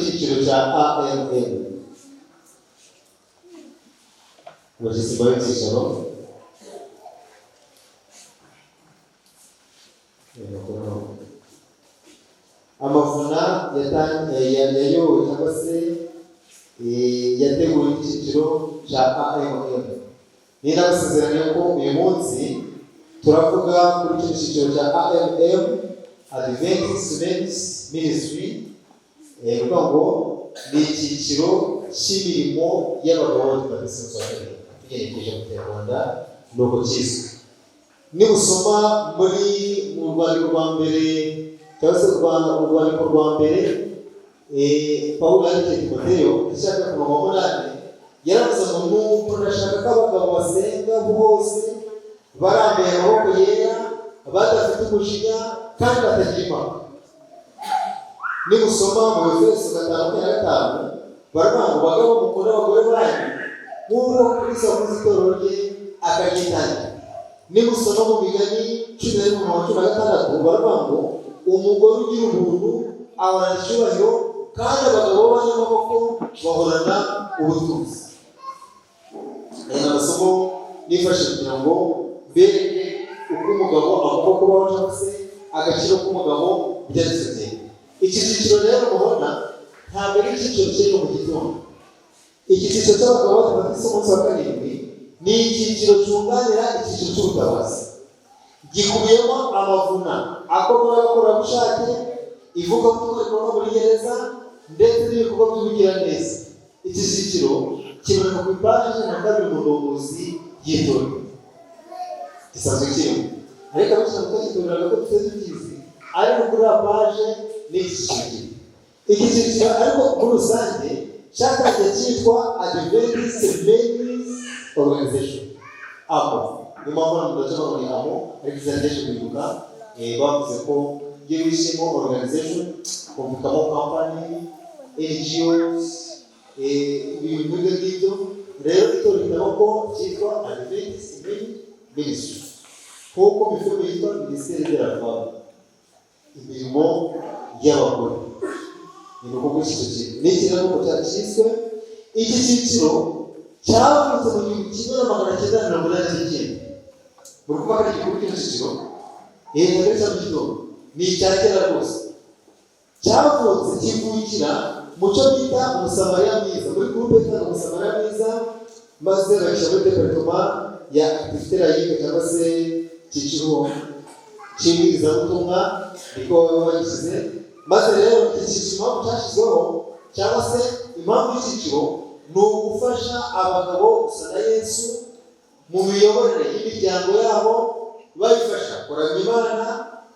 cyiciro cya AMM. Abashyitsi b'icyicaro amavuna yayobowe cyangwa se yateguye icyiciro cya AMM. Ni n'abasezerano ko uyu munsi turavuga kuri icyo cyiciro cya AMM, Adventist Men's Ministry. Bivuga ngo ni icyiciro cy'imirimo y'abagabo batisimusakari tugerekeje mu Rwanda nuko kizwi. Nibusoma muri mu rwandiko rwa mbere cyangwa se urwandiko rwa mbere Pawulo yandikiye Timoteyo ishaka ku murongo 8 yaravuze ngo nuko ndashaka ko abagabo basenga bose barambuye amaboko yera badafite umujinya kandi batagira impaka. Nibusoma mu Efeso 5:5 baravuga ngo bagabo mukunda abagore banyu nk'uko Kristo yakunze itorero rye akaryitangira. Nibusoma mu Migani 10:16 baravuga ngo umugore ugira ubuntu ahorana icyubahiro kandi abagabo b'abanyamaboko bahorana ubutunzi. Aya masomo nifashe kugira ngo bereke uko umugabo agomba kubaho cyangwa se agaciro k'umugabo byanditse. Iki cyiciro rero mubona ntabwo ari icyiciro cyo mu gitondo. Iki cyiciro cy'abagabo batatu umunsi wa karindwi ni icyiciro cyunganira icyiciro cy'ubutabazi. Gikubiyemo amavuna akorwa n'abakorerabushake, ivugabutumwa rikorwa muri gereza ndetse n'ibikorwa by'ubugiraneza. Iki cyiciro kiboneka ku ipaji na kabiri mu ndongozi y'itorero. Gisanzwe kirimo ariko abasha kukitorera ko tuteze tukizi ariko kuri la page ni icyiciro. Iki cyiciro ariko muri rusange cyatangiye cyitwa Adventist Men's Organization. Abo ni mpamvu ndacamo muri abo representation bivuga bavuze ko yibishemo organization kumvikamo company NGOs ibintu nk'ibyo. Rero itorero ritaho ko cyitwa Adventist Men's Ministry kuko bifuza yitwa Minisiteri y'Abagore, imirimo y'abagore. Ni uko gushyigikira n'ikirego cyashyizwe. Iki cyiciro cyavutse mu 1989 muri kuva kuri gikuru cy'iciciro ndetse cy'iciciro ni icyakera rwose. Cyavutse kivukira mu cyo bita umusamariya mwiza muri groupe y'ita umusamariya mwiza, maze bashyira muri departement ya activité laïque cyangwa se cyiciro cy'ibwirizabutumwa niko bagishyize. Maze rero iki cyiciro cyashyizweho cyangwa se impamvu y'icyiciro ni ugufasha abagabo gusa na Yesu mu miyoborere y'imiryango yabo, babifasha kuramya Imana,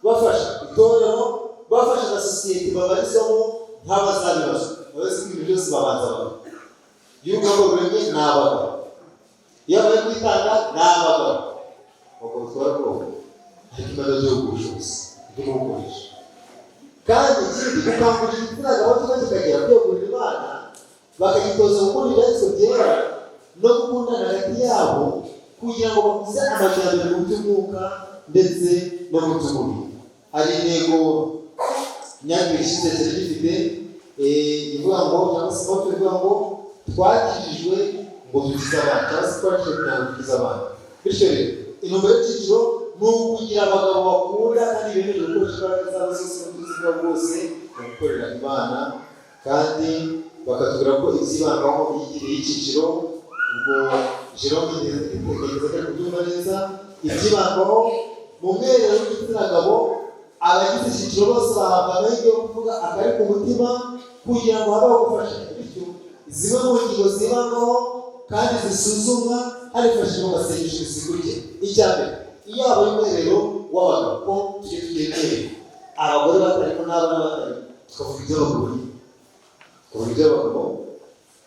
bafasha itorero, bafasha na sosiyete babarizwamo nk'abazabibazwa. Abazi ibintu byose babanza abagabo. Iyo ugomba kuremye ni abagabo, iyo bari kwitanga ni abagabo. Abagabo twara kuroba ariko imbaraga zo gushoboza ibyo gukoresha kandi ikindi gukangurira igitsina gabo kikagera kwegurira Imana, bakagitoza gukora ibyanditswe byera no gukundana hagati yabo kugira ngo bakuze amajyambere mu by'umwuka ndetse no mu by'umubiri. Hari intego nyabyo ishize cyari gifite ivuga ngo cyangwa se moto ivuga ngo twakijijwe ngo dukize abantu cyangwa se twakijijwe kugira ngo dukize abantu. Bityo rero intumbero y'icyiciro ni ukugira abagabo bakunda kandi bemeje gukoresha imbaraga zabo zose n'ubuzima bwose mu gukorera Imana, kandi bakatubwira ko ibyibandwaho yigiriye icyiciro. Ubwo Jerome yitegereza ko kubyumva neza ibyibandwaho mu mwiherero w'igitsina gabo. Abagize icyiciro bose bahabwa amahirwe yo kuvuga akari ku mutima kugira ngo habeho gufasha. Bityo zimwe mu ngingo zibandwaho kandi zisuzumwa harifashishwa amasengesho zikurikira. Icya mbere, iyo habaye umwiherero w'abagabo ko tugendeye abagore batarimo n'abana batarimo tukavuga iby'abagore, tukavuga iby'abagabo,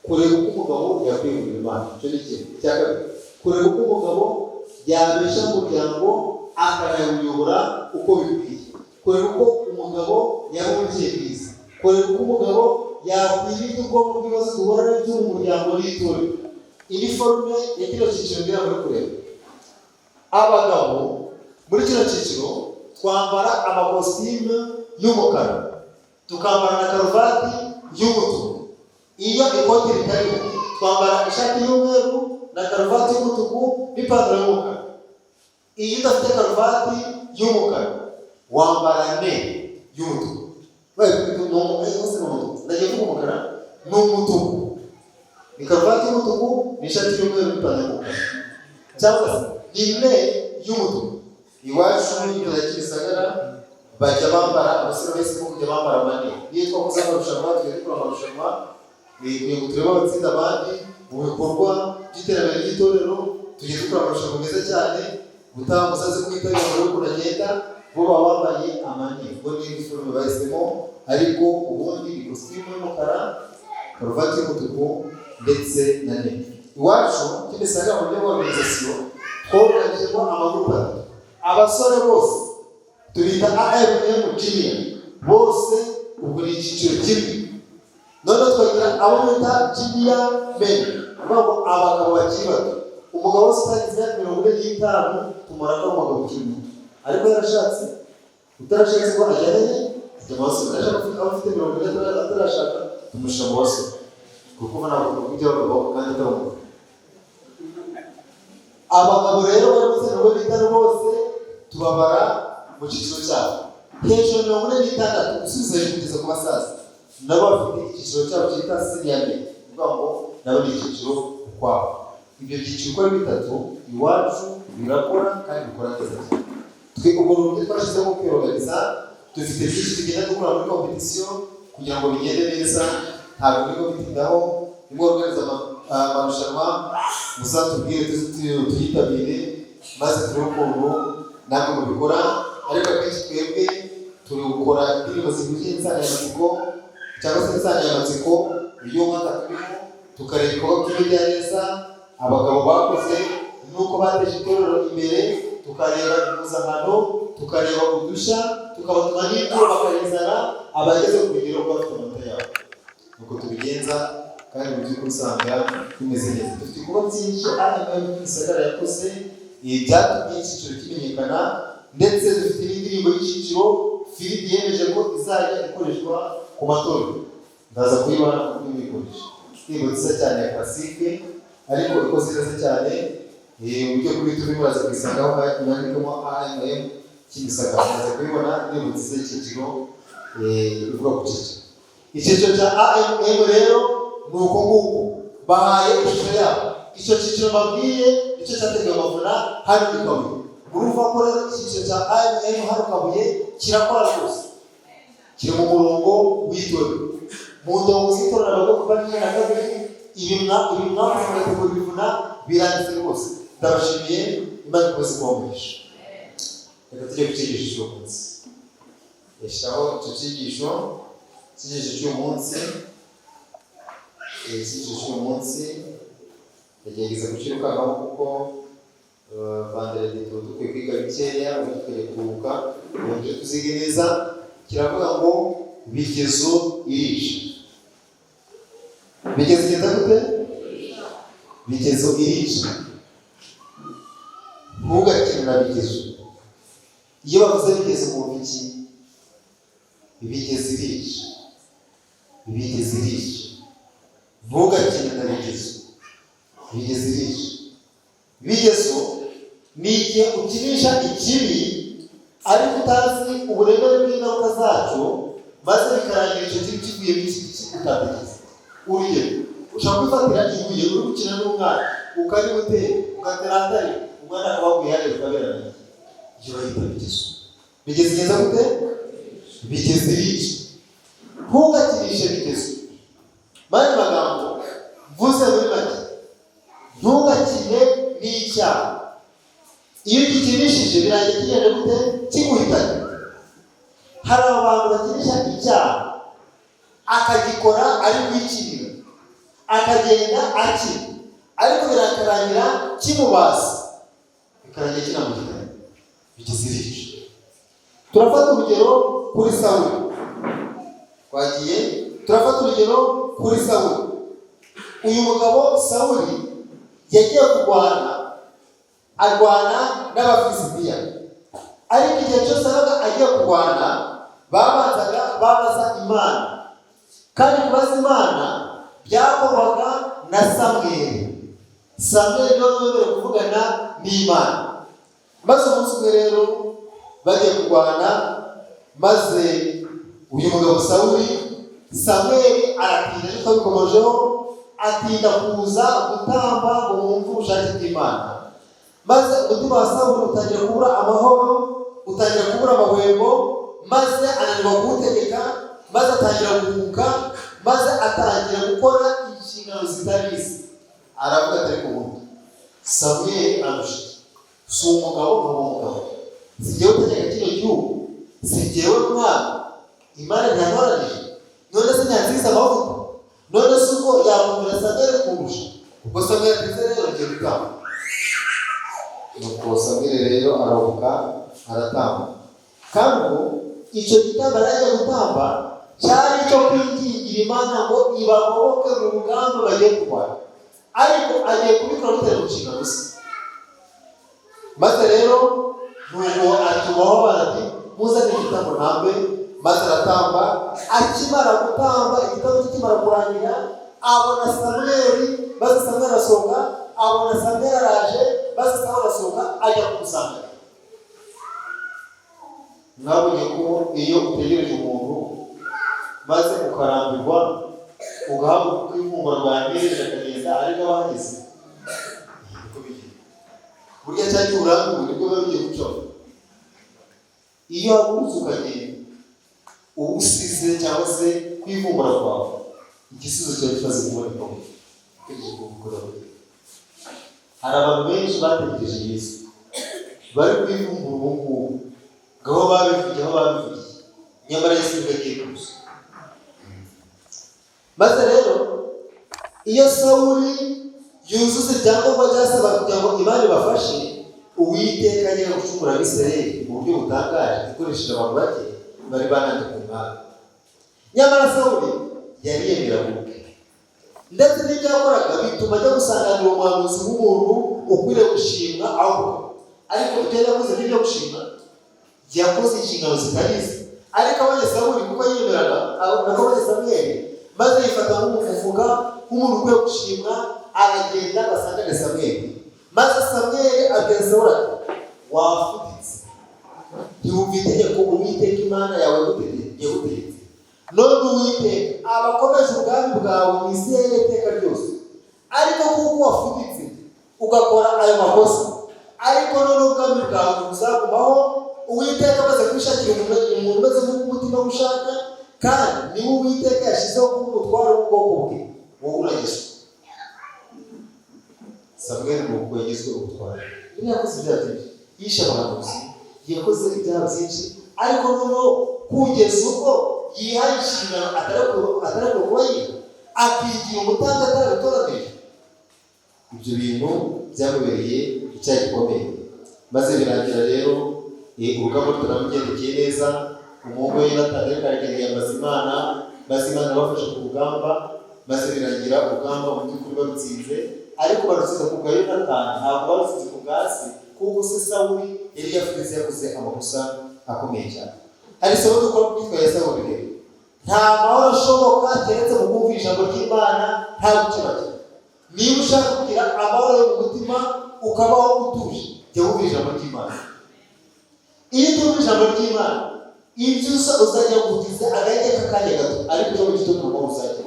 kureba uko umugabo yakwegurira Imana. Icyo ni ikintu. Icya kabiri, kureba uko umugabo yabesha umuryango akanawuyobora uko bikwiye, kureba uko umugabo yaba umubyeyi mwiza, kureba uko umugabo yakwirinda ubwoko bw'ibibazo duhura nabyo mu muryango n'itorero. Iniforume ya kino cyiciro ngira muri kureba abagabo muri kino cyiciro twambara amakositimu y'umukara, tukambara na karuvati y'umutuku. Iyo ikote ritariho twambara ishati y'umweru na karuvati y'umutuku n'ipantaro y'umukara. Iyo udafite karuvati y'umukara wambara ne y'umutuku. Ndagiye kuvuga umukara n'umutuku. Ni karuvati y'umutuku n'ishati y'umweru n'ipantaro y'umukara. Cyangwa se ni ne y'umutuku. Iwacu ya Kimisagara bajya bambara, abasore bahisemo kujya bambara amane. Iyo twakoze amarushanwa tugiye dukora amarushanwa kugira ngo turebe abatsinda abandi mu bikorwa by'iterambere ry'itorero. Tugiye dukora amarushanwa meza cyane. Gutaha musaze kwitabira uko uragenda bo baba bambaye amane. Ubwo ni iniforume bahisemo, ariko ubundi ni kositimu y'umukara, karuvati y'umutuku ndetse na ne. Iwacu Kimisagara mu buryo bwa organization tworganijemo amagurupe atatu. Abasore bose tubita AMM Junior, bose ubwo ni icyiciro kimwe. None twagira abo bita Junior Men, babo abagabo bakiri bato. Umugabo wese utagize 45 tumuraka umugabo kimwe, ariko yarashatse utarashatse ko ajyanye byose arashaka afite 45 atarashaka tumushyira mu basore, kuko ntabwo kujya abagabo kandi tawo. Abagabo rero bose nabo bitano bose tubabara mu cyiciro cyabo. Hejuru 46 usubiza kugeza ku basaza nabo bafite icyiciro cyabo cyita senior men, kuvuga ngo nabo ni icyiciro kwabo. Ibyo byiciro uko ari bitatu iwacu birakora kandi bikora neza cyane. Twe ubwo twashyizeho kwiorganiza, dufite byinshi tugenda dukora muri competition kugira ngo bigende neza. Ntabwo bigo bitindaho nimwe organiza amarushanwa, muzatubwire tuyitabire maze turebe ukuntu ntabwo mubikora. Ariko akenshi twebwe turi gukora indirimbo zihuje insanganyamatsiko cyangwa se insanganyamatsiko y'umwaka turimo, tukareba ibikorwa by'ibijya neza abagabo bakoze nuko bateje itorero imbere, tukareba impuzankano, tukareba udushya, tukabatuma n'ibyo bakayizana abageze ku rugero rw'abafite amanota yabo. Nuko tubigenza kandi mu by'ukuri usanga bimeze neza. Dufite ibikorwa byinshi AMM Kimisagara yakoze byatumye icyiciro kimenyekana, ndetse dufite n'indirimbo y'icyiciro Philippe yemeje ko izajya ikoreshwa ku matorero. Ndaza kuyibona kuri mwikoresha. Indirimbo nziza cyane ya classique ariko ikoze neza cyane. Uburyo kuri YouTube muraza kwisangaho mwandikamo AMM Kimisagara. Ndaza kuyibona indirimbo nziza y'icyiciro ivuga ku cyiciro. Icyiciro cya AMM rero ni uko nguko bahaye ishusho yabo. Icyo cyiciro babwiye icyo cyateguwe Mavuna hano i Kabuye. Urumva ko rero icyiciro cya AMM hano Kabuye kirakora rwose, kiri mu murongo w'itorero. Mu ndongo z'itorero nabwo kuva na kabiri ibimwa mu bivuna biranditse rwose. Ndabashimiye, Imana ikomeze kubamurisha. Reka tujye ku cyigisho cy'uyu munsi. Yashyiraho icyo cyigisho cy'uyu munsi. Icyigisho cy'uyu munsi ndagerageza gucirukangaho kuko Vanderedi dukwiye kwiga bikeya, ubundi tukajya kuruhuka ubundi tuzige neza. Kiravuga ngo bigezo irica. Bigezo igenda gute? Bigezo irica. Ntugakine na bigezo. Iyo bavuze bigezo mu biki? Bigezo irica. Bigezo irica. Ntugakine na bigezo. Bigezo irica. Bigezo ni igihe ukinisha ikibi ariko utazi uburemere bw'ingaruka zacyo, maze bikarangira icyo kibi kivuye mu iki utategetse. Urugero, ushaka kwifatira ibuye uri gukina n'umwana ukarimutera ugatera atari umwana akaba waguye hariya ukaberana. Iyo bayita bigezo. Bigezo igeza gute? Bigezo irica. Ntugakinishe bigezo. Mani magambo mvuze muri make, ntugakine n'icyaha. Iyo ugikinishije birangira kigenda gute? Kiguhitanye. Hari abantu bakinisha icyaha akagikora ari kwikinira, akagenda akina, ariko birakarangira kimubasa, bikarangira kinamuhitanye. Bigezo irica. Turafata urugero kuri Sawuli. Turafata urugero kuri Sawuli. Uyu mugabo Sawuli yagiye arwana n'Abafilisitiya, ariko igihe cyose agiye kurwana babanzaga babaza Imana kandi kubaza Imana byakorwaga na Samweli. Samweli niwe wemerewe kuvugana n'Imana. Maze umunsi umwe rero bagiye kurwana, maze uyu mugabo Sawuli, Samweli aratinda, ariko bikomojeho atinda kuza gutamba ngo mwumve ubushake bw'Imana. Maze umutima wa Sawuli utangira kubura amahoro, utangira kubura amahwemo, maze ananirwa kuwutegeka, maze atangira guhubuka, maze atangira gukora inshingano zitari ize. Aravuga ati ariko umuntu Samweli arusha, si umugabo n'umugabo, si jyewe utegeka kino gihugu, si jyewe mwami, Imana ntiyantoranije, none se ntiyansize amavuta, none se ubwo yakumvira Samweli kurusha? Ubwo Samweli atize rero ngiye gutamba. Nuko Samweli rero arahubuka aratamba. Kandi ubu icyo gitamba yaje gutamba cyari icyo kwingingira Imana ngo ibagoboke mu rugamba bagiye kurwana, ariko agiye kubikora bitari gucika gusa. Maze rero nuko atumaho barati muzane igitambo ntambe, maze aratamba. Akimara gutamba, igitambo kikimara kurangira, abona Samweli, maze Samweli arasohoka, abona Samweli araje, maze Samweli arasohoka ajya kumusanga. Mwabonye ko iyo utegereje umuntu maze ukarambirwa, ugahaguruka kw'ivumbura rwanyereje akagenda ariko abahageze, burya cyangwa urambiwe nibwo biba bigiye gucamo. Iyo wahagurutse ukagenda uba usize cyangwa se kwivumbura kwawe, igisubizo cyawe kimaze kuboneka. Hari abantu benshi bategereje Yesu, bari kwivumbura ubu ngubu, aho babivugiye, nyamara Yesu agiye kuza. Maze rero iyo Sawuli yuzuza ibyangombwa byasaba kugira ngo Imana ibafashe, Uwiteka agiye gucungura Abisirayeli mu buryo butangaje ikoresheje abantu bake bari bananiwe ku Imana. Nyamara Sawuli yari yemera ubwe, ndetse n'ibyo yakoraga bituma ajya gusanganira umuhanuzi w'umuntu ukwiriye gushimwa aho. Ariko ibyo yakoze n'ibyo gushima, yakoze inshingano zitari ze. Ariko abonye Sawuli kuko yemeraga, abonye Samweli, maze yifata nk'umuvuga, nk'umuntu ukwiye gushimwa, aragenda basangane Samweli. Maze Samweli abwira Sawuli ati wafuditse, ntiwumva itegeko Uwiteka Imana yawe yagutegetse. None Uwiteka abakomeje ubwami bwawe mu Isirayeli iteka ryose, ariko kuko wafuditse ugakora ayo makosa, ariko none ubwami bwawe buzagumaho. Uwiteka amaze kwishakira umuntu umeze nk'uko umutima ushaka, kandi niwe Uwiteka yashyizeho kuba umutwaro w'ubwoko bwe, wowe uragezwe. Samweli nuko yagizwe ubutware. Yari yakoze ibyaha byinshi, yishe abahanuzi, yakoze ibyaha byinshi, ariko noneho kugeza ubwo yihaye inshingano atari kuba yiha, akigira umutambyi atarabitoranije. Ibyo bintu byamubereye icyaha gikomeye. Maze birangira rero urugamba rutaramugendekeye neza. Umuhungu we Yonatani aragenda yambaza Imana, maze Imana abafasha ku rugamba, maze birangira urugamba mu by'ukuri barutsinze. Ariko barutsinze ku bwa Yonatani, ntabwo barutsinze ku bwa se, kuko se Sawuli yari yakoze amakosa akomeye cyane. Hari isomo dukora ku myitwarire ya Sawuli rero. Nta mahoro ashoboka keretse mu kumvira ijambo ry'Imana nta gukebakeba. Niba ushaka kugira amahoro yo mu mutima ukabaho utuje, jya wumvira ijambo ry'Imana. Iyo utumva ijambo ry'Imana, ibyo uzajya kugiza agahenge k'akanya gato, ariko ejo mu gitondo amahoro uzajya.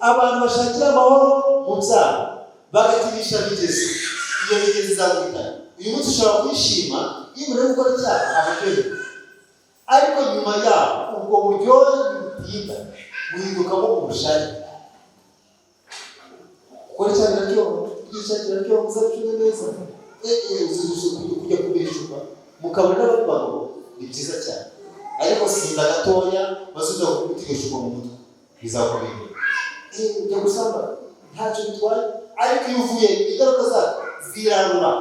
Abantu bashakira amahoro mu byaha bagakinisha bigeze, iyo bigeze izaguhitana. Uyu munsi ushobora kwishima iyo umuntu ari gukora icyaha abaryohewe, ariko nyuma yaho ubwo buryohe butinda buhindukamo ubushake. Gukora icyaha biraryoha, kwica biraryoha, muzabicunge neza. Kujya kubira icupa mukabona n'abandi bantu ni byiza cyane, ariko sinda gatoya maze ujya gutega icupa mu mutwe bizakurinda. Ujya gusamba ntacyo bitwaye, ariko iyo uvuye ingaruka zayo zirarura.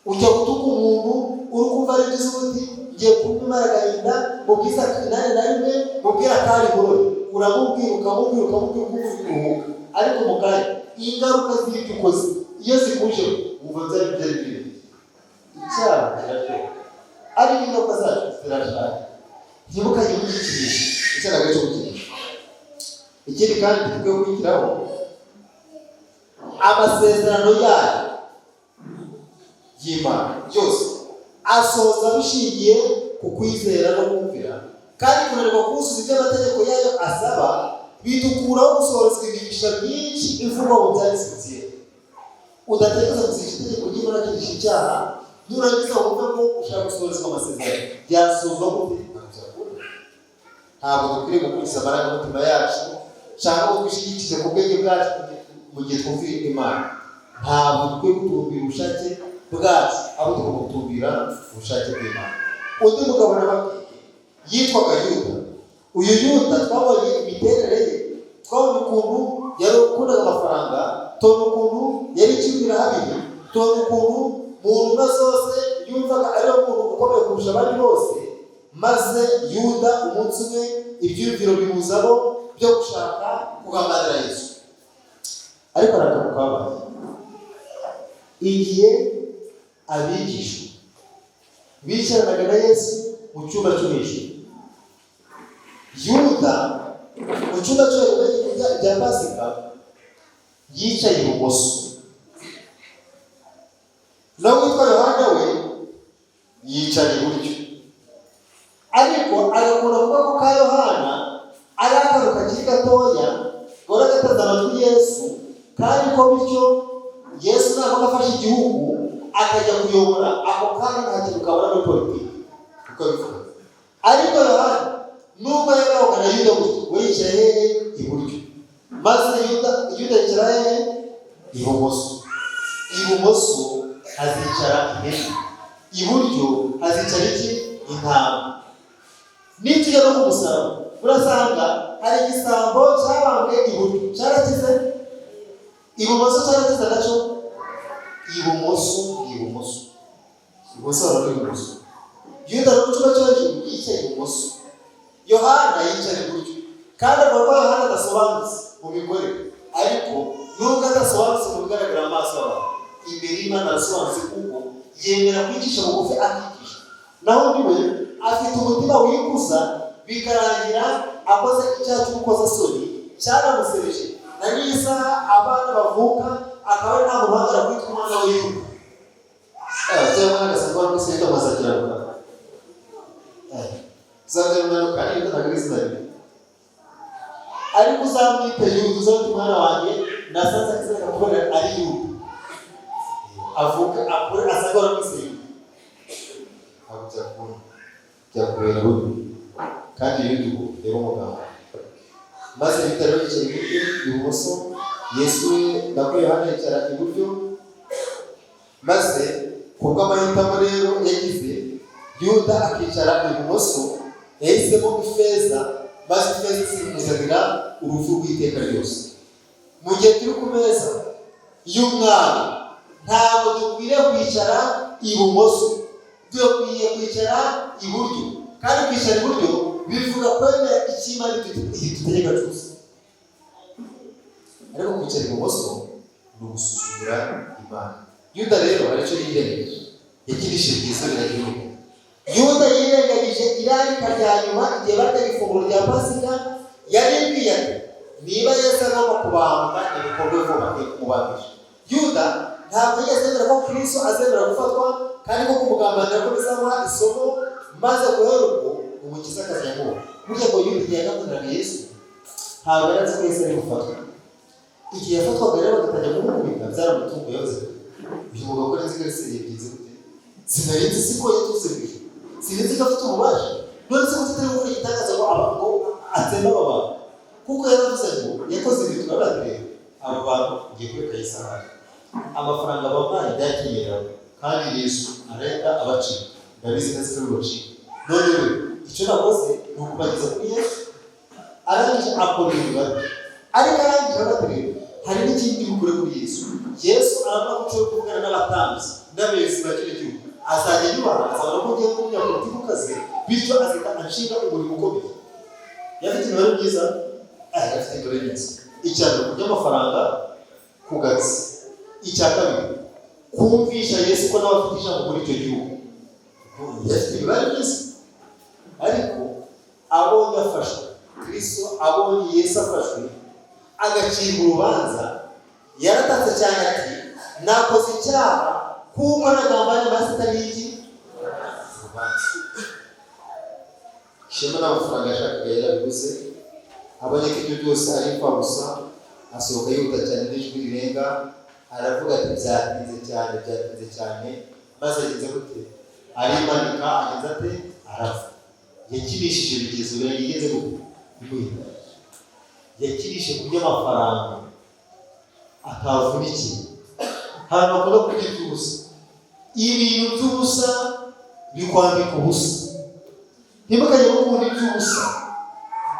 Ujya gutuka umuntu uri kumva ari byiza, ubundi ngiye kumumara agahinda, mubwiza inani na rimwe, mubwira akari burore, uramubwira ukaruhuka. Ariko mu kanya ingaruka z'ibyo ukoze iyo zikuje wumva byari bibi. Icyaha kiraryoha, ariko ingaruka zacu zirashaka. Ntimukajye mugikinisha, icyaha cyo gukinisha. ikindi kandi tukwiye kwigiraho amasezerano yayo y'Imana byose asoza bishingiye ku kwizera no kumvira, kandi kunanirwa kuzuza ibyo amategeko yayo asaba bidukuraho gusohorezwa imigisha myinshi ivugwa mu byanditswe. Udatekereza kuzisha itegeko ry'Imana kirisha icyaha, nurangiza wumve ko ushaka gusohorezwa amasezerano byasozwa gute? Ntabwo dukwiriye gukurikiza amarangamutima yacu cyangwa twishyigikize ku bwenge bwacu mu gihe twumvira Imana. Ntabwo dukwiye gutumbira ubushake bwacu, abo tugomba gutumbira ubushake bw'Imana. Undi mugabo nababwiye yitwaga Yuda. Uyu Yuda twabonye imiterere ye, twabonye ukuntu yari ukundaga amafaranga, tubona ukuntu yari ikibwira habiri, tubona ukuntu mu ntumwa zose yumvaga ari umuntu ukomeye kurusha abandi bose. Maze Yuda umunsi umwe ibyumviro bimuzabo byo gushaka kugambanira Yesu. Ariko aragaruka abaye igihe abigishwa bicaranaga na Yesu mu cyumba cyo hejuru, Yuda mu cyumba cyo hejuru bya Pasika yicaye ibumoso, nawe witwa Yohana we yicaye iburyo. Ariko agakunda kuvuga ko ka Yohana ari akantu kakiri gatoya gahora gateze amatwi Yesu, kandi ko bityo Yesu ntabwo afashe igihugu akajya kuyobora ako kanya nta kintu kabona muri politiki uko bivuga. Ariko Yohana nubwo yagahoga na Yuda we yicaye hehe? Iburyo. Maze Yuda yicara hehe? Ibumoso. Ibumoso hazicara ihene, iburyo hazicara iki? Intama. Nitujya no ku musaraba urasanga hari igisambo cyabambwe iburyo cyarakize, ibumoso cyarakize nacyo. Ibumoso hari ibumoso. Yuda no cyumba cyo hejuru yicaye ibumoso, Yohana yicaye iburyo. Kandi avuga Yohana adasobanutse mu mikorere, ariko nubwo adasobanutse mu bigaragara amaso y'abantu, imbere y'Imana arasobanutse kuko yemera kwicisha bugufi akigisha. Naho ndiwe afite umutima wikuza, bikarangira akoze icyaha cy'urukozasoni cyaramusebeje. Na n'isaha abana bavuka akaba nta muhanga kwitwa umwana w'Imana. Cyangwa agasanga ari gusenga amazakiraruka. Zanjye umwana kandi ntabwo izina rye. Ariko uzamwite Yuda, uzamwite umwana wanjye, nasanze akizera kubona ari Yuda. Avuka akure asanga ari gusenga. Byakubera bubi kandi Yuda rero muganga. Maze bitaro yicaye iburyo, ibumoso, Yesu nako Yohana yicara iburyo. Maze kubwo amahitamo rero yagize, Yuda akicara ibumoso, yahisemo ifeza, maze ifeza isimuzanira urupfu rw'iteka ryose. Mu gihe turi ku meza y'umwami, ntabwo dukwiriye kwicara ibumoso, dukwiye kwicara iburyo. Kandi kwicara iburyo bivuga kwemera icyo Imana idutegeka cyose. Ariko kwicara ibumoso ni ugusuzugura Imana. Yuda rero hari icyo yirengagije, yagirishije byiza biragihugu. Yuda yirengagije irarika rya nyuma igihe baryaga ifunguro rya Pasika. Yaribwiye ati niba Yesu agomba kubambwa ibikorwe vuba kumubambisha. Yuda ntabwo yizemera ko Kristo azemera gufatwa, kandi ko kumugambanira ko bizamuha isomo, maze guhera ubwo umukiza akazamo. Burya ngo Yuda igihe yagambanaga Yesu ntabwo yari azi ko Yesu ari gufatwa. Igihe yafatwaga rero bagatangira kumukubita byaramutunguye yavuze uyu mugabo ko nzi ko Yesu yibyize gute? Sinarinzi siko yatuze bijwe, sinzi ko afite ububasha, none se mutari gukora igitangaza ngo abantu atsemba aba bantu, kuko yaravuze ngo yakoze ibintu turabatireba aba bantu ngiye kuri Kayisari, amafaranga bampaye ndayakenyera, kandi Yesu arahita abacika. Ndabizi neza ko bibacika. None we icyo nakoze ni ukubageza kuri Yesu, arangije akora ibintu. Ariko arangije abatireba hari n'ikindi gukora kuri Yesu. Yesu arabona ko ushobora kuvugana n'abatambyi n'abayobozi ba kino gihugu, azajya yubaha, azabona ko ugiye kumenya politiki ukaze, bityo azita anshinga umurimo ukomeye. Yafite imibare myiza, yafite imibare myiza. Icya mbere kurya amafaranga ku gazi. Icya kabiri kumvisha Yesu ko nawe afite ijambo muri icyo gihugu. Yafite imibare myiza, ariko abonye afashwe Kristo abonye Yesu afashwe agacibwa urubanza, yaratatse cyane ati nakoze icyaha kuko nagambanye amaraso atari iki. Shema n'amafaranga yashakaga yarabibuze, abonye ko ibyo byose ari impfabusa, asohoka yihuta cyane n'ijwi rirenga, aravuga ati byatinze cyane, maze ageze gute? Arimanika, ageze ate? Arapfa. Yakinishije bigezo birageze gute? Yakinishije kurya amafaranga atavunikiye. Hano bakora kurya iby'ubusa. Ibintu by'ubusa bikwambika ubusa. Ntibakajya gukunda iby'ubusa,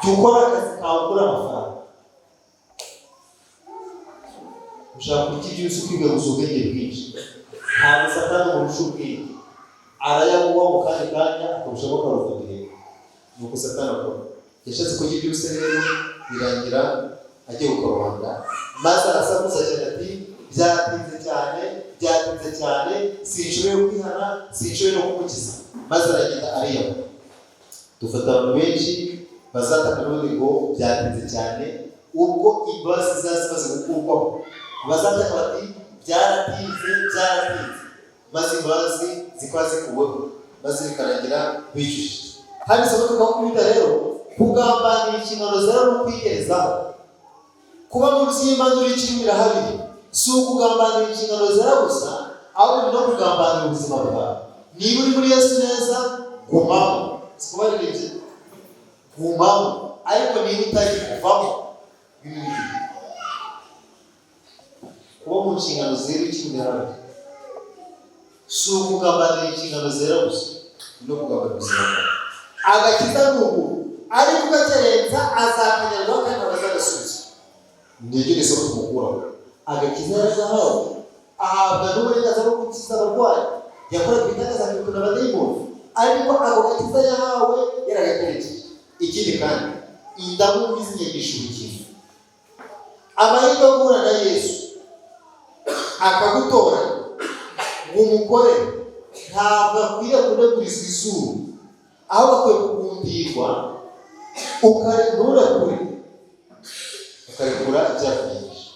jya ukora akazi kawe ukora amafaranga. Ushaka kurya iby'ubusa ukiga gusa ubwenge bwinshi, ntabwo Satani umurusha ubwenge, arayaguha mu kandi kanya akarushaho akaruvugira. Nuko Satani akora. Yashatse kurya iby'ubusa rero birangira agiye kukarubanda, maze arasakuza cyane ati byatinze cyane, sinshoboye kwihana, sinshoboye no kumukiza. Maze aragenda ariyahura. Dufata abantu benshi bazataka n'ubundi ngo byatinze cyane, ubwo imbabazi zimaze gukurwaho. Bazataka bati byaratinze, maze imbabazi zikaba zikuweho, maze bikarangira bishyushye. Hano isomo tukakubita rero, kugambanira inshingano zawe no kwigerezaho. Kuba mu by'Imana uri kimwe birahabiri, si ukugambanira inshingano zawe gusa, ahubwo no kugambanira ubuzima bwawe. Niba uri muri Yesu neza, gumamo. Sikubaririmbye gumamo, ariko niba utari kuvamo kuba mu nshingano zera ikindi hano, si ukugambanira inshingano zera gusa, no kugambanira ubuzima bwawe. Agakiza n'ubu ariko ugakerenza azakanyarwa kandi abazagasubiza. Niryo isomo tumukuraho. Agakiza yarazahawe, ahabwa n'uburenganzira bwo gukiza abarwayi, yakoraga ibitangaza akirukana abadayimoni, ariko ako gakiza yahawe yaragakerekeje. Ikindi kandi indamu n'izinyigisho ubukire, amahirwe yo guhura na Yesu akagutora ngo umukore, ntabwo akwiye kunegurizwa izuru, ahubwo akwiye kugundirwa, ukarekura ibyakumenyesha.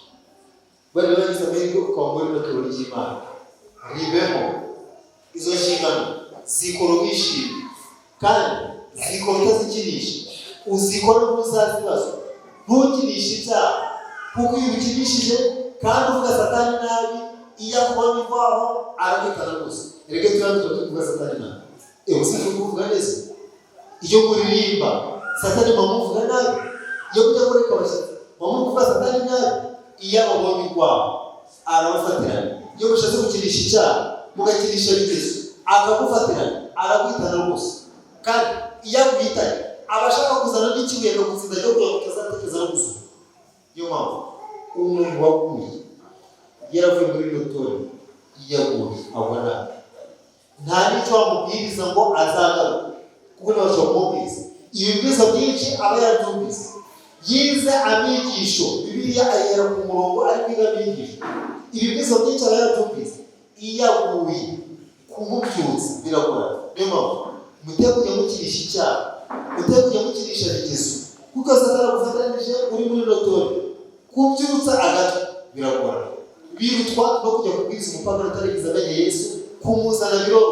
Bari bagize amahirwe ukaba muri rino ry'Imana, ribemo izo nshingano, zikora wishimye kandi zikora utazikinisha. Uzikora ntuzazibazwa, ntukinishe ibyaha, kuko iyo ubikinishije kandi uvuga Satani nabi, iyo akubona ivaho arabitana gusa. Erega tuba tuvuga Satani nabi, usibye kuvuga neza. Iyo muririmba Satani muvuga nabi, iyo kujya kureka abashyitsi muvuga Satani nabi, iyo ababonye ivaho arabafatirana. Iyo mushatse gukinisha icyaha mugakinisha bigezo, akagufatirana aragwitana rwose. Kandi iyo agwitanye abashaka kuzana n'ikibuye akagutsinda cyo kugira ngo utazatekereza no gusura. Niyo mpamvu umuntu waguye yaravuye muri ino torero, yaguye agwa nabi, nta n'icyo wamubwiriza ngo azagaruke, kuko ntibashobora kumubwiriza. Ibibwiriza byinshi aba yarabyumvise, yize amigisho, Bibiliya ayihera ku murongo ari kwiga amigisho. Ibibwiriza byinshi aba yarabyumvise. Iyo aguye kumubyutsa biragora. Niyo mpamvu muteye kujya mukinisha icyaha, muteye kujya mukinisha bigezo, kuko Satani agufatanije uri muri ino torero. Kubyutsa agati biragora. Birutwa no kujya kubwiriza umupagani utarigize amenye Yesu, kumuzana biroro.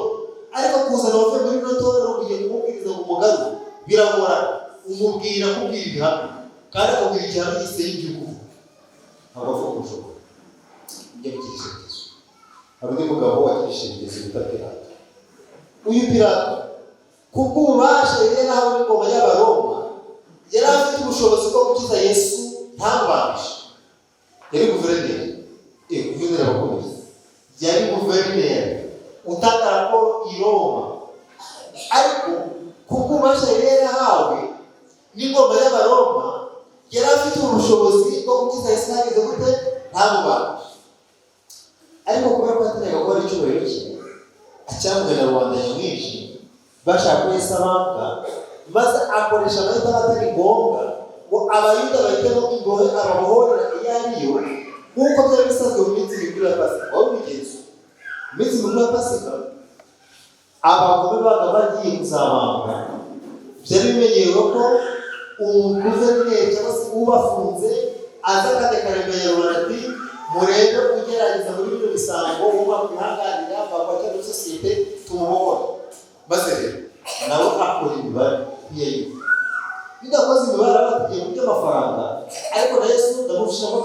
Ariko kuzana wavuye muri ino torero kujya kumubwiriza ngo umugaru biragora. Umubwira kubwira ibihamya, kandi akabwira igihamya gise y'iby'ukuri, ntabwo avuga kushobora. Ujya mukinisha bigezo. Hari undi mugabo wakinisha bigezo bita Pilato. Uyu Pilato kubw'ububasha yari nawe n'ingoma y'Abaroma, yari afite ubushobozi bwo gukiza Yesu ntamubambishe. Yari guverineri, guverineri abakomeye, yari guverineri utanga raporo i Roma. Ariko kubw'ububasha yari yarahawe n'ingoma y'Abaroma, yari afite ubushobozi bwo gukiza Yesu ntageze gute ntamubambishe. Ariko kubera ko yatinyaga gukora icyubahiro cye, acyamugana rubanda nyamwinshi bashaka ko Yesu abambwa, maze akoresha amahitamo atari ngombwa ngo abayuda bahitemo imbohe ababohorera iyo ariyo, nk'uko byari bisanzwe mu minsi mikuru ya Pasika. Wari ubigenza mu minsi mikuru ya Pasika, abagome babaga bagiye kuzabambwa, byari bimenyerewe ko guverineri cyangwa se ubafunze aza kandi akaremera ati murebe ugerageza muri bino bisango uba kwihanganira bagwacya muri sosiyete tumubohora. Maze rero nawe akora imibare nk'iyo bidakoze imibare abategeye kurya amafaranga, ariko na Yesu ndamushima ko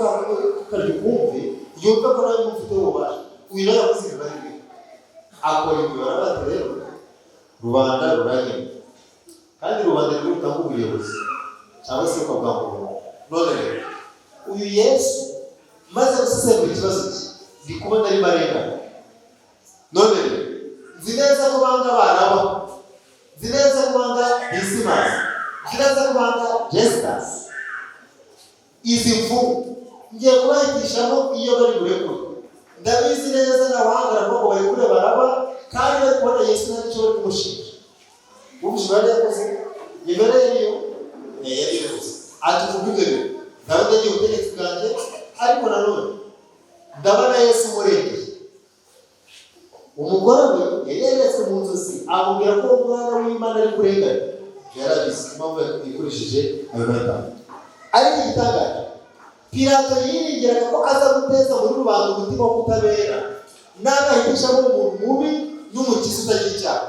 karyo kumve yumva ko nawe mufite ububasha. Uyu nawe yakoze imibare rero akora imibare ati rero rubanda ruranyema kandi rubanda rwo rutanga ubuyobozi cyangwa se ukavuga ngo none rero uyu Yesu maze gusesengura ikibazo cye ndi kubona ari marengana. None rero nzi neza ko banga baraba, nzi neza ko banga Dismas, nzi neza ko banga Justus. Izi mfumu ngiye kubahitishamo iyo bari burekure. Ndabizi neza n'abahangara ko bari kure baraba kandi bari kubona Yesu ntacyo bari kumushinja. Ubusho bari yakoze imbere y'iyo yari yakoze ati kuvuga nawe ndagiye ubutegetsi bwanjye, ariko nanone ndabona Yesu murenge. Umugore we yari yaretse mu nzozi amubwira ko umwana w'Imana ari kurengana. Yarabizi impamvu yakoresheje ayo mahitamo. Ariko igitangaje Pilato yiringiraga ko aza guteza muri rubanda umutima wo kutabera n'agahitishamo umuntu mubi n'umukiza utagira icyaha.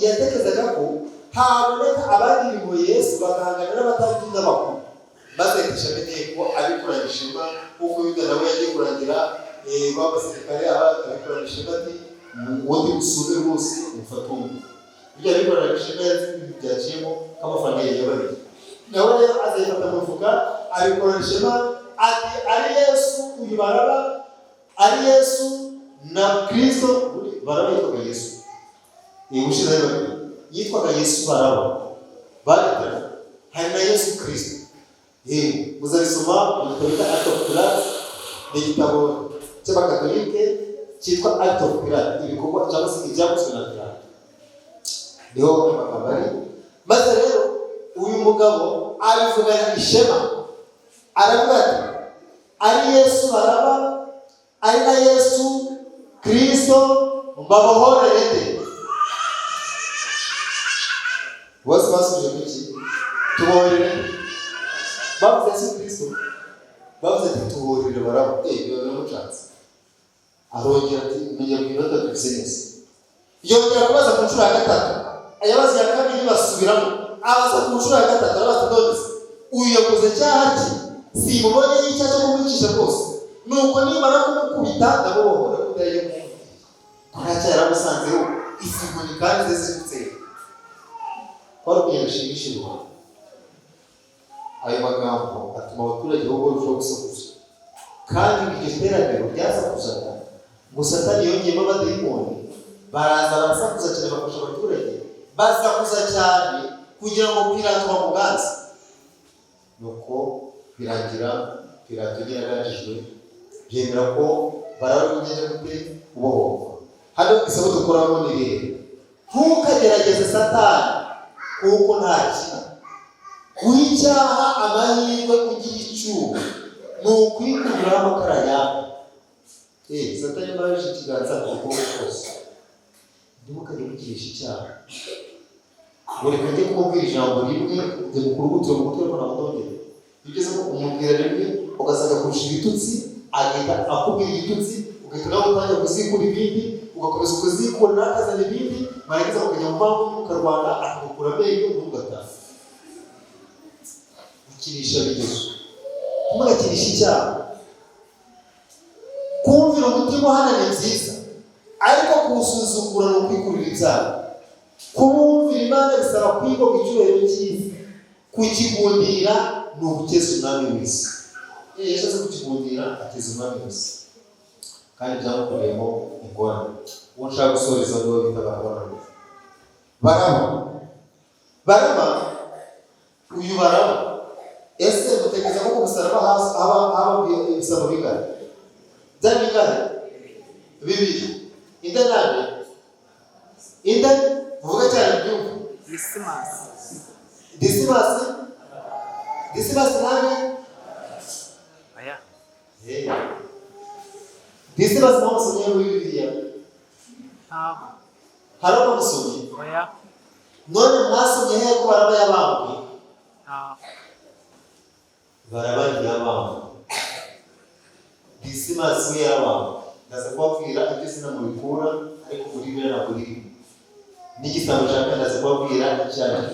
Yatekerezaga ko haboneka abagiriye impuhwe Yesu bagahangana n'abatavuga n'abakuru, maze yahisha inteko abikoranye ishema nk'uko Yuda nawe yagiye kurangira b'abasirikare abikoranye ishema ati ubundi busube rwose mufata umwe. Ibyo abikoranye ishema yazi ibintu byaciyemo k'amafaranga yabariye. Nawe rero azayifata mu mufuka abikoranye ishema ati ari Yesu uyu Baraba, ari Yesu na Kristo. Baraba yitwaga Yesu. Ubushize yitwaga Yesu Baraba. Barita hari na Yesu Kristo. Muzabisoma mu gitabo cya Acts of Pilate, ni igitabo cy'abakatolike cyitwa Acts of Pilate, ibikorwa cyangwa se ibyakozwe na Pilate. Niho amagambo ari. Maze rero uyu mugabo abivugana ishema, aravuga ati ari Yesu Baraba, ari na Yesu Kristo mbabohorere. Bose basubije kuki tubohorere bavuze Yesu Kristo, bavuze ati tubohorere Baraba. Biramucanze. Arongera ati menya mwibata tubisenese. Yongera kubaza ku nshuro ya gatatu, ayabaza ya kabiri basubiramo, abaza ku nshuro ya gatatu arabaza ndondese uyu yakoze cyaha ki simubonye y'icyaha cyo kumwicisha rwose, nuko nimara kumukubita ndabohora kudaye mu kuracya yaramusanzeho isiguni kandi zezifutse kwari kuyashimishirwa. Ayo magambo atuma abaturage bo barushaho gusakuza, kandi iryo teraniro ryasakuzaga ngo Satani yongeyemo abadayimoni baraza barasakuza cyane bafasha abaturage basakuza cyane kugira ngo Pilato bamuganze. Nuko birangira Pilato yaragajijwe byemera ko bararugeje gute ubohoka. Hano isabo dukoramo ni rero ntukagerageze Satani kuko ntakina kuicyaha amahirwe kugira icyuho ni ukwikuriraho amakara yawe. Satani maje ikiganza kuko kose ndimukajya kugirisha icyaha ngo reka njye kumubwira ijambo rimwe njye mukurugutiro mu mutwe ko namudongere. Bigeze ko kumubwira rimwe ugasanga kurusha ibitutsi agenda akubwira igitutsi, ugahita nawe utangira kuzikura ibindi, ugakomeza ukazikura n'akazana ibindi, marangiza ukajya mu mpamvu mukarwana akagukura amenyo ntugataha. Gukinisha bigezo ntugakinisha icyaha. Kumvira umutima uhana ni byiza, ariko kuwusuzugura ni ukwikurira ibyaha. Kumvira Imana bisaba kwiga ku cyubahiro cyiza, kukigundira ni ugukeza umwami w'isi. Yashatse kukigundira ateza umwami w'isi kandi byamukoreyemo ingorane. Uwo nshaka gusoreza niwe bita Baraba. Uyu Baraba ese mutekereza ko ku musaraba haba ibisabo bingana? Byari bingana? Bibiri. Inda nande? Inda vuga cyane byumva. Dismas nande? Aya. Dismas namusomye muri Bibiliya. Hari abamusomye? Oya. None mwasomye he ko Baraba yabambwe? barabari y'abana Dismas we y'abana ndaza kubabwira ibyo sinamubikura ariko muri byo naburi n'igisabo cyaka ndaza kubabwira icyane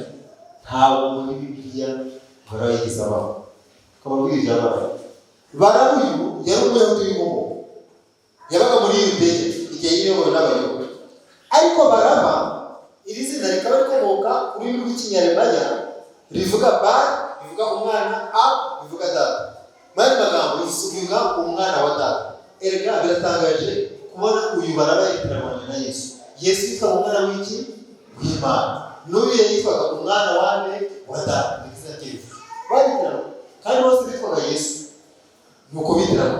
ntawo muri Bibiliya barayigiza abantu kababwirije abantu barabuyu yari umuyahudi w'inkomo yabaga muri Yudeya igihe yiyobowe n'abayobozi ariko Baraba iri zina rikaba rikomoka kuri rw'ikinyarwanda rivuga bar bivuga umwana a bivuga data mari magambo bivuga umwana wa data erega biratangaje kubona uyu Baraba yitwa na Yesu yitwa umwana w'iki w'Imana n'uyu yitwaga umwana wa data bivuga cyiza barikana kandi bose bitwaga Yesu nuko bitirana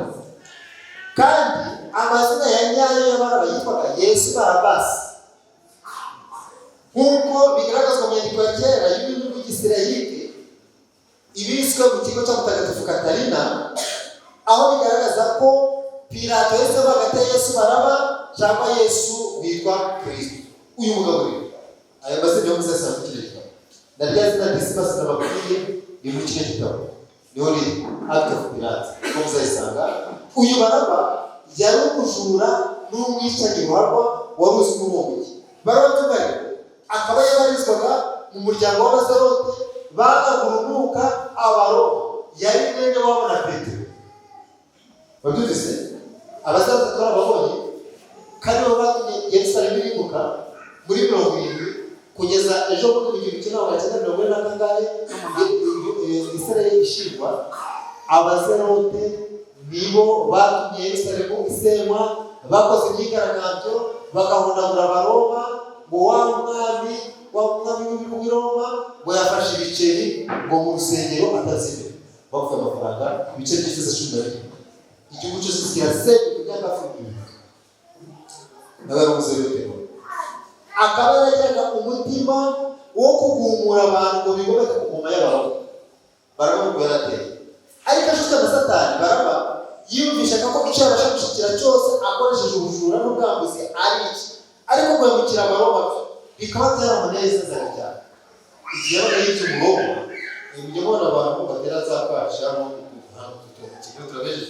kandi amazina ya nyayo y'Abaraba yitwaga Yesu Barabasi nk'uko bigaragazwa mu nyandiko ya kera y'ibintu by'Isirayeli ibiswe mu kigo cya Mutagatifu Katarina aho bigaragaza ko Pilato yese bagate Yesu Baraba cyangwa Yesu witwa Kristo uyu mugabo rero aya mazina yo muzasanga kireka ndarya zina Dismas n'abakuriye ni mu kigo kitabo niho riri Act of Pilate ko muzasanga uyu Baraba yari umujura n'umwicanyi warwa wari uzwi n'umugi Baraba tubari akaba yabarizwaga mu muryango w'Abazerote bagagurunuka Abaroma yari mwene wabo na Petero babyumvise Abazerote twababonye kandi babatumye Yerusalemu irimuka muri 70 kugeza ejo muri 1940 Israeli ishirwa Abazerote nibo batumye Yerusalemu isenywa bakoze imyigaragambyo bagahondagura Abaroma ngo wa mwami w'Iroma ngo yafashe ibiceri ngo mu rusengero atazime bavuga amafaranga ibiceri by'ifeza 11 igihugu cyose kirasenyuka by'agafungiye n'abarumuzerote akaba yajyaga umutima wo kugumura abantu ngo bigomeke ku ngoma y'Abaroma Baraba ngo yarateye ariko ashutse na Satani Baraba yiyumvishaga ko icyo yabasha gushikira cyose akoresheje ubujura n'ubwambuzi ari iki ariko guhemukira Abaroma bikaba byaramunezeza cyane igihe yabaga yitwa Umuroma ibyo bona abantu batera zakasha mu kigo turabeje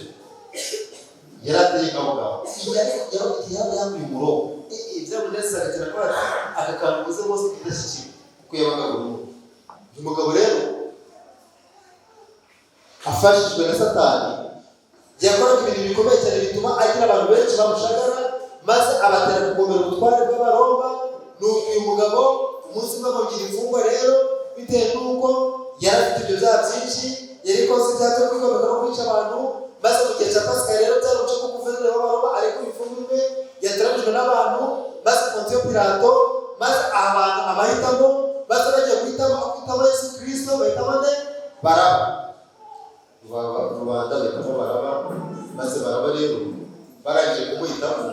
yarateye ngabo yaba yambaye Umuroma byamunezeza cyane ko akakanguze bose kidashyikiye kuko yabaga uyu mugabo rero afashijwe na Satani yakoraga ibintu bikomeye cyane bituma agira abantu benshi bamushagara maze abatera kugomera ubutware bw'Abaroma n'uyu mugabo umunsi bamugira imfungwa rero bitewe n'uko yari afite ibyo byaha byinshi yari koze ibyaha byo kwigomeka no kwica abantu maze mu gihe cya Pasika rero byari umuco ko guverineri w'Abaroma ariko imfungwa yateranijwe n'abantu maze Pontiyo Pilato maze abantu amahitamo maze bagiye guhitamo Yesu Kristo bahitamo nde Baraba rubanda bahitamo Baraba maze Baraba rero barangije kumuhitamo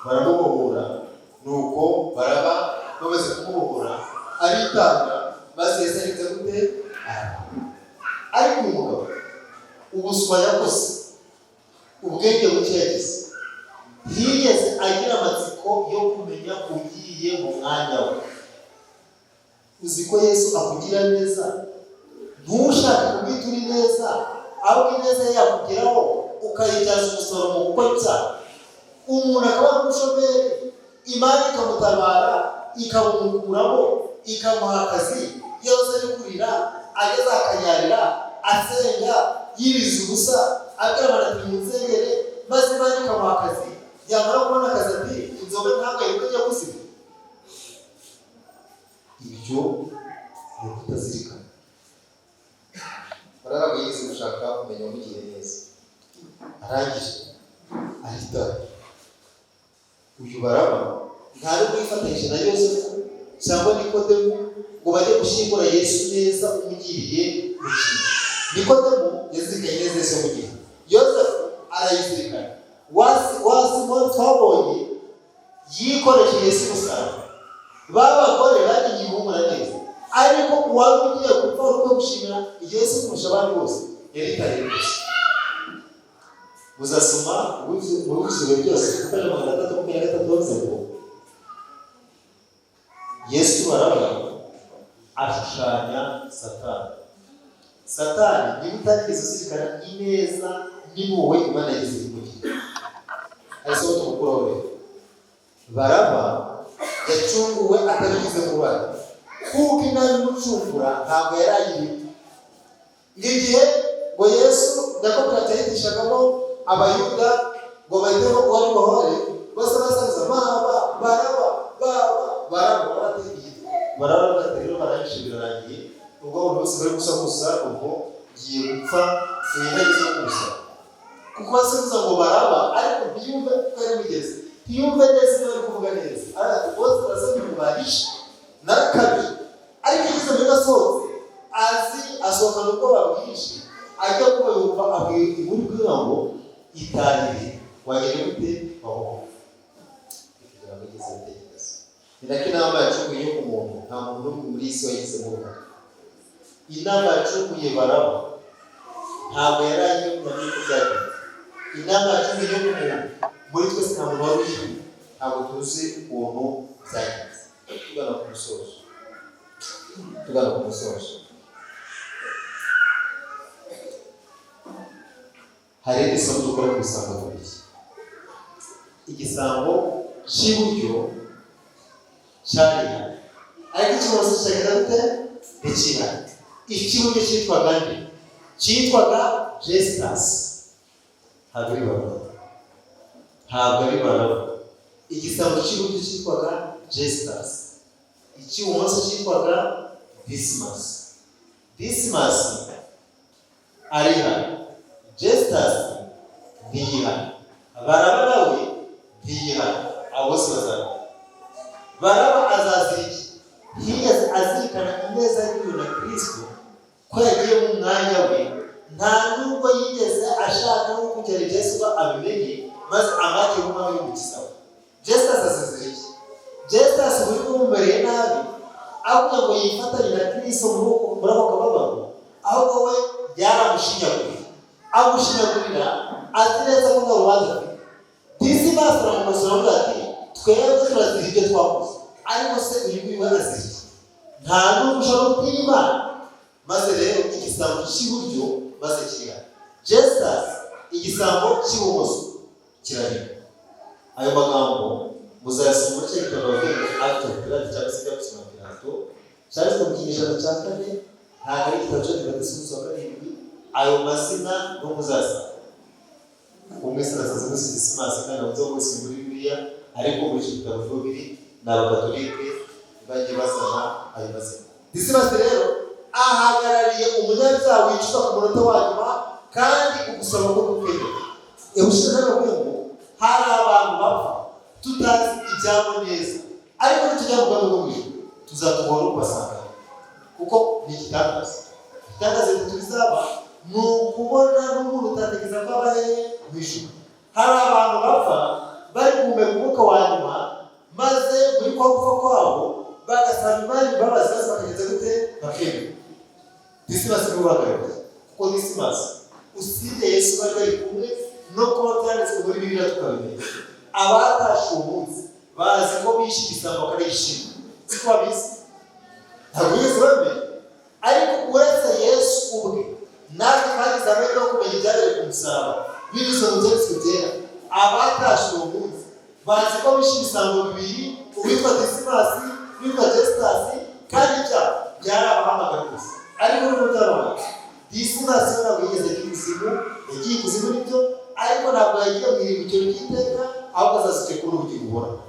baramubohora nuko Baraba bamaze kumubohora aritanga maze Yesu ahita gute ariko umugabo ubuswa yakoze ubwenge buke yagize ntiyigeze agira amatsiko yo kumenya ugiye mu mwanya we uzi ko Yesu akugira neza ntushaka kubwita uri neza ahubwo ineza yakugeraho ukayibyaza umusoro mu gukora icyaha umuntu akaba ari umushomeri Imana ikamutabara ikamukuramo ikamuha akazi yose ari kurira ageze akanyarira asenga yiriza ubusa abwira abantu ati munsengere maze Imana ikamuha akazi yamara kubona akazi ati inzoga ntabwo yari kujya gusiga ibyo ni ukutazirikana Baraba yize gushaka kumenya umugire neza arangije ahita uyu Baraba ntari kwifatanyije na Yosefu cyangwa Nikodemu ngo bajye gushyingura Yesu neza umugiriye gukina Nikodemu yazirikanye neza Yesu umugiriye Yosefu arayizirikana Simoni twabonye yikoresha Yesu umusaraba babagore bagiye guhumura neza ariko uwari ugiye gupfa uko gushimira Yesu kurusha abandi bose yari itari gusa uzasoma ubuzima byose kuko ari 3:33 ngo Yesu Baraba ashushanya Satani Satani niba utarigeze uzirikana ineza n'impuhwe Imana yagize kumugirira, arizo tumukuraho rero. Baraba yacunguwe atabigize uruhare, kuko inabi imucungura ntabwo yari ayirimo. Igihe ngo Yesu nako Pilato yitishagamo abayuda ngo bahitemo uwari buhore, bose basaza Baraba barategereje barangije birarangiye, ubwo buri wese bari gusakuza ubwo giye gupfa yinagize gusa, kuko basakuza ngo Baraba ariko ntiyumve ko ari mugeze, ntiyumve neza ibyo bari kuvuga neza, ariko bose barasabye ngo bahishe narakabije, ariko igize muri gasohotse asohokana ubwoba bwinshi, ajya kuba yumva abwiye inkuru kugira ngo itahire wagere gute aho kugira ngo igeze gutekereza. Ni nako inama yacunguye ku muntu, nta muntu n'umwe muri isi wagize mu ruhare. Inama yacunguye Baraba ntabwo yari ayiyumva n'uko byagenze. Inama yacunguye ku muntu, muri twese nta muntu wari uyirimo, ntabwo tuzi ukuntu byagenze. Tugana ku musozo. Hari isomo dukora ku isambo kabiri. Igisambo cy'iburyo cyari ariko ikibazo cyagera gute n'ikihari. Icy'iburyo cyitwaga nde? Cyitwaga Justus. Ntabwo ari Baraba. Igisambo cy'iburyo cyitwaga Justus. Icy'ibumoso cyitwaga Dismas. Dismas ari hano, Justus ntiyihana, Baraba nawe ntiyihana, abo bose bazana. Baraba azazirika azirikana ineza y'uyu na Kristo ko yagiye mu mwanya we, nta nubwo yigeze ashaka no kugera Yesu abimenye maze amake y'umwami w'umukiza we. Justus azaziriki. Justus buri kumumbereye nabi, ahubwo ngo yifatanye na Kristo muri ako kababaro, ahubwo we yaramushinyagurira. Agushinyagurira azi neza ko nta rubanza afite. Dismas aramukosora avuga ati twebwe turazira ibyo twakoze, ariko se uyu nguyu arazira nta n'ubwo ushobora gutinya Imana. Maze rero igisambo cy'iburyo maze kirihana, Justus igisambo cy'ibumoso kirahina. Ayo magambo muzayasoma muri cya gitabo Acts of Pilate cyangwa se ibyo gusoma Pilato cyanditswe mu kinyejana cya 4, ntabwo ari igitabo cyo Pilato wa karindwi. Ayo mazina no muzasanga umwe sinasaza muri Dismas kandi avuze ko si muri Bibiliya, ariko muri icyo gitabo cyo biri n'Abakatolike bagiye basana ayo mazina. Dismas rero ahagarariye umunyabyaha wicuza ku munota wa nyuma kandi ugusaba ko gukenya. Ubushize n'abahungu hari abantu bapfa tutazi ibyabo neza, ariko nitujya mu Rwanda rwo mu ijuru tuzatubona uko basanga, kuko ni igitangaza. Igitangaza bizaba ni ukubona n'umuntu utatekereza ko abaye mu ijuru. Hari abantu bapfa bari guhumeka umwuka wa nyuma, maze muri kwa gupfa kwabo bagasaba Imana imbabazi maze bakageza gute bakemera. Dismas ni uhagarariye, kuko Dismas usibye Yesu bari bari kumwe no kuba byanditswe muri Bibiliya tukabimenya. Abatashe uwo munsi bazi ko bishe igisambo bakarishima, siko babizi? Ntabwo yigeze bamenya, ariko uretse Yesu ubwe natwe twagize amahirwe yo kumenya ibyabereye ku musaraba binyuze mu byanditswe byera. Abatashe uwo munsi bazi ko bishe ibisambo bibiri, uwitwa Dismas n'uwitwa Justus, kandi ibyaha byarabahamagara gusa, ariko nubwo byabahamagara Dismas we ntabwo yigeze yagiye ikuzimu nibyo, ariko ntabwo yagiye mu iribukiro ry'iteka, ahubwo azazike kuri ubugingo buhoraho.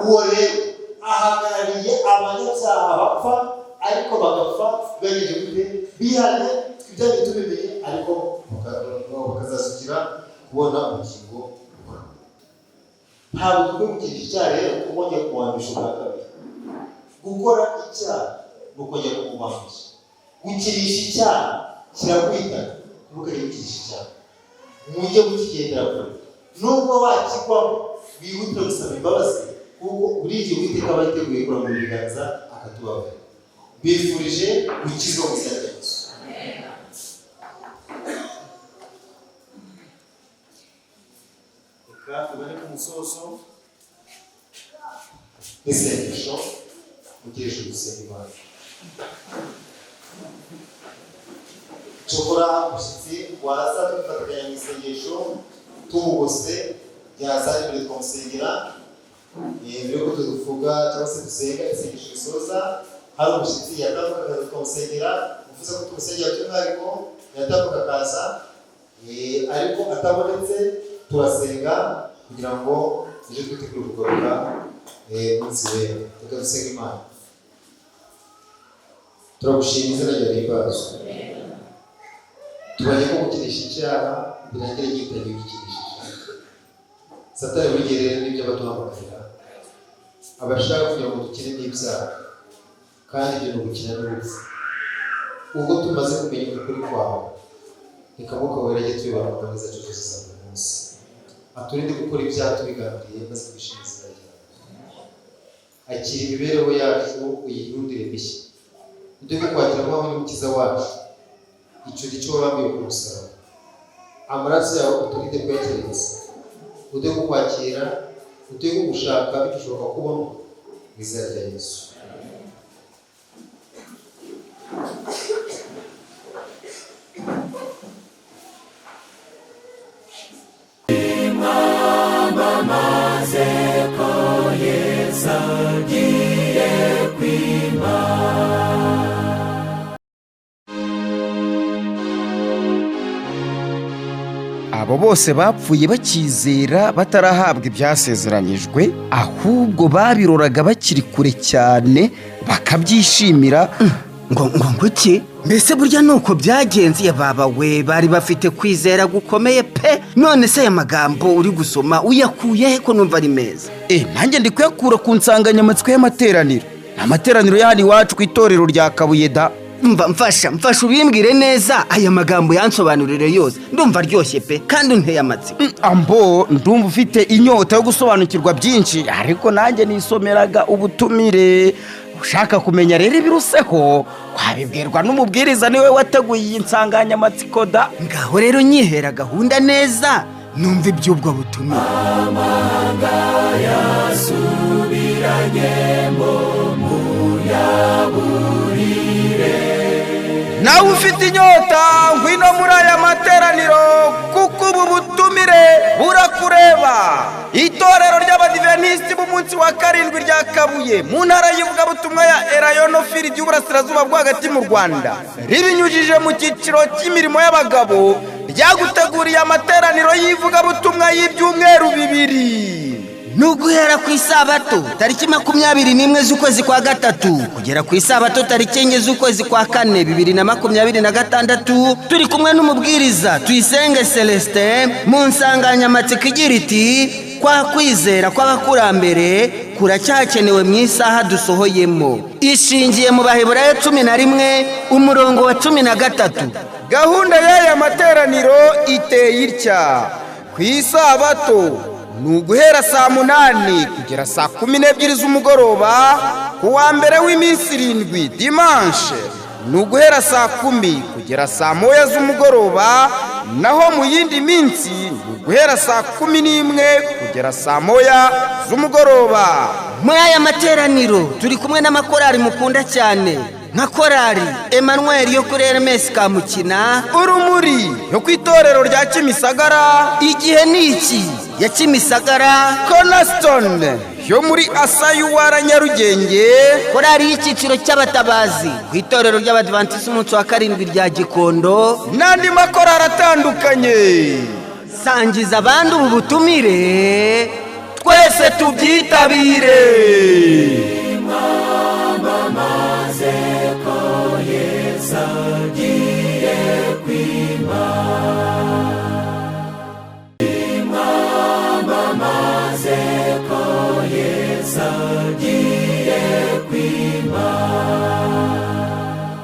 Uwo rero ahagarariye abanyabyaha bapfa ariko bagapfa bagejeje gute bihane, ibyaha tubimenye, ariko bakazasukira kubona ubugingo buhoraho. Ntabwo dukwiye gukinisha icyaha rero kubongera kumuhamisha ubwa kabiri. Gukora icyaha ni ukongera kumuhamisha. Gukinisha icyaha kirakwitana, ntukajye gukinisha icyaha, mujye mukigendera kure. Nubwo wakigwamo wihutire gusaba imbabazi, kuko buri gihe Uwiteka aba yiteguye kura mu biganza akatubabarira. Bifurije gukizwa mu izina rya Yesu. Reka tubone ku musozo n'isengesho mugiye gusenga Imana. Chokora umushyitsi waza tufatanya mu isengesho tumugose yazanye muri twamusengera mbere ko tuvuga cyangwa se dusenga isengesho risoza hari umushyitsi yatambuka twamusengera uvuze ko tumusengera cy'umwihariko yatambuka akaza ariko atabonetse turasenga kugira ngo ejo twitegure kugaruka munsi wera tugasenga Imana. Turagushima izina ryawe rihimbazwe. Tubanye ko gukinisha icyaha birangire gitangiye gukinisha Satani wigerera n'ibyo abaduhamagarira abashaka kugira ngo dukine n'ibyaha kandi ibyo ni ugukina n'urupfu. Ubwo tumaze kumenya ukuri kwawe reka Mwuka Wera ajye tuyobora mu nzira zacu zose za buri munsi, aturinde gukora ibyaha tubigambiriye maze twishime izina ryawe. Akira imibereho yacu uyihindure mishya, uduhe kwakira kwawe n'umukiza wacu icyo gice wabambiwe ku musaraba. Amaraso yawe uturinde kwekereza, uduhe kwakira, uduhe gushaka bidushoboka kubamo mu izina rya Yesu. Abo bose bapfuye bakizera batarahabwa ibyasezeranyijwe, ahubwo babiroraga bakiri kure cyane bakabyishimira. ngo iki mbese burya nuko byagenze baba we bari bafite kwizera gukomeye pe. None se aya magambo uri gusoma uyakuye he ko numva ari meza? Nanjye ndi kuyakura ku nsanganyamatsiko y'amateraniro. Amateraniro ya hano iwacu ku itorero rya Kabuye da. Mfasha ubimbwire neza aya magambo yansobanurire yose, ndumva aryoshye pe kandi unteye amatsiko. Ambo ndumva ufite inyota yo gusobanukirwa byinshi, ariko nanjye nisomeraga ubutumire. Ushaka kumenya rero ibiruseho wabibwirwa n'umubwiriza niwe wateguye iyi nsanganyamatsiko da. Ngaho rero nyihera gahunda neza numva iby'ubwo butumire. Amanga yasubiranyemo muyaburire. Nawe ufite inyota ngwino muri aya materaniro kuko ubu butumire burakureba. Itorero ry'Abadiventisiti b'umunsi wa karindwi rya Kabuye mu ntara y'ivugabutumwa ya Erayonofili ry'uburasirazuba bwo hagati mu Rwanda ribinyujije mu cyiciro cy'imirimo y'abagabo ryaguteguriye amateraniro y'ivugabutumwa y'ibyumweru 2. Nuguhera ku isabato tariki 21 z'ukwezi kwa gatatu kugera ku isabato tariki 4 z'ukwezi kwa kane 2026 turi kumwe n'umubwiriza Tuyisenge Celestin mu nsanganyamatsiko igira iti kwa kwizera kw'abakurambere kuracyakenewe mu isaha dusohoyemo. Ishingiye mu Baheburayo 11 umurongo wa 13. Gahunda y'aya materaniro iteye itya: ku isabato nuguhera saa 8 kugera saa 12 z'umugoroba. Ku wa mbere w'iminsi 7 dimanche nuguhera saa 10 kugera saa 1 z'umugoroba, naho mu yindi minsi nuguhera saa 11 kugera saa 1 z'umugoroba. Muri aya materaniro turi kumwe n'amakorari mukunda cyane nka korari Emmanuel yo kuri RMS Kamukina, Urumuri yo ku itorero rya Kimisagara, Igihe niki ya Kimisagara, Cornerstone yo muri Asayuwara Nyarugenge, korari y'icyiciro cy'abatabazi ku itorero ry'Abadventiste umunsi wa karindwi rya Gikondo, n'andi makorari atandukanye. Sangiza abandi ubu butumire twese tubyitabire. Maze ko Yesu agiye kwima.